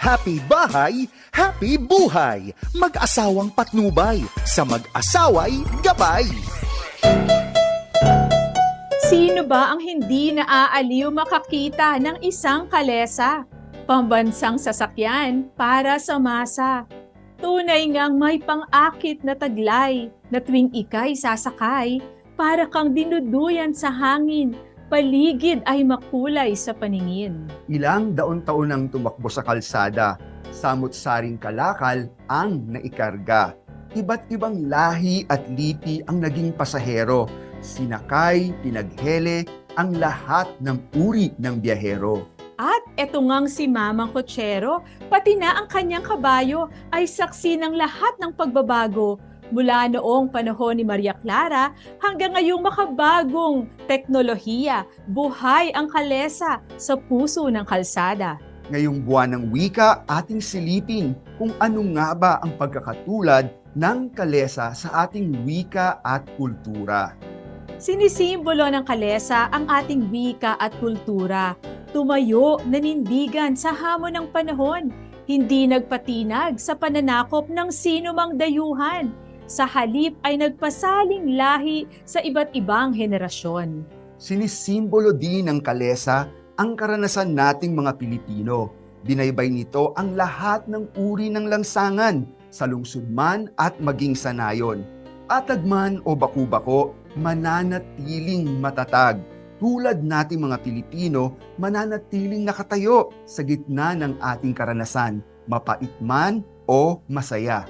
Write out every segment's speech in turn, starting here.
Happy bahay, happy buhay. Mag-asawang patnubay, sa mag-asaway gabay. Sino ba ang hindi naaaliw makakita ng isang kalesa? Pambansang sasakyan para sa masa. Tunay ngang may pang-akit na taglay na tuwing ika'y sasakay, para kang dinuduyan sa hangin, paligid ay makulay sa paningin. Ilang daon-taon nang tumakbo sa kalsada, samot-saring kalakal ang naikarga. Iba't ibang lahi at lipi ang naging pasahero. Sinakay, pinaghele, ang lahat ng uri ng biyahero. At eto ngang si Mamang Kotsero, pati na ang kanyang kabayo ay saksi ng lahat ng pagbabago. Mula noong panahon ni Maria Clara hanggang ngayong makabagong teknolohiya, buhay ang kalesa sa puso ng kalsada. Ngayong buwan ng wika, ating silipin kung ano nga ba ang pagkakatulad ng kalesa sa ating wika at kultura. Sinisimbolo ng kalesa ang ating wika at kultura. Tumayo, nanindigan sa hamon ng panahon. Hindi nagpatinag sa pananakop ng sino mang dayuhan. Sa halip ay nagpasaling lahi sa iba't ibang henerasyon. Sinisimbolo din ng kalesa ang karanasan nating mga Pilipino. Binaybay nito ang lahat ng uri ng lansangan, sa lungsod man at maging sa nayon. Atag man o baku-bako, mananatiling matatag. Tulad nating mga Pilipino, mananatiling nakatayo sa gitna ng ating karanasan, mapait man o masaya.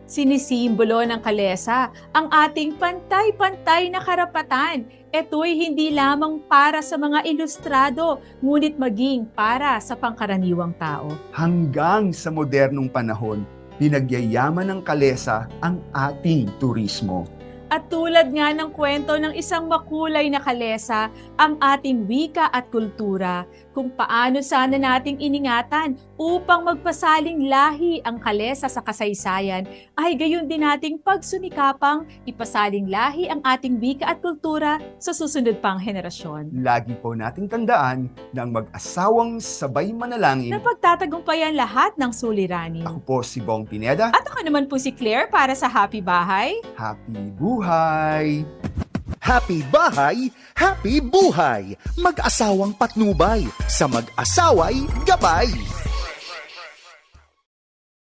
Sinisimbolo ng kalesa ang ating pantay-pantay na karapatan. Ito'y hindi lamang para sa mga ilustrado, ngunit maging para sa pangkaraniwang tao. Hanggang sa modernong panahon, pinagyayaman ng kalesa ang ating turismo. At tulad nga ng kwento ng isang makulay na kalesa, ang ating wika at kultura, kung paano sana nating iningatan upang magpasaling lahi ang kalesa sa kasaysayan, ay gayon din nating pagsunikapang ipasaling lahi ang ating wika at kultura sa susunod pang henerasyon. Lagi po nating tandaan na ang mag-asawang sabay manalangin. Na pagtatagumpayan lahat ng suliranin. Ako po si Bong Pineda. At ako naman po si Claire para sa Happy Bahay. Happy buhay! Happy bahay, happy buhay. Mag-asawang patnubay, sa mag-asaway gabay.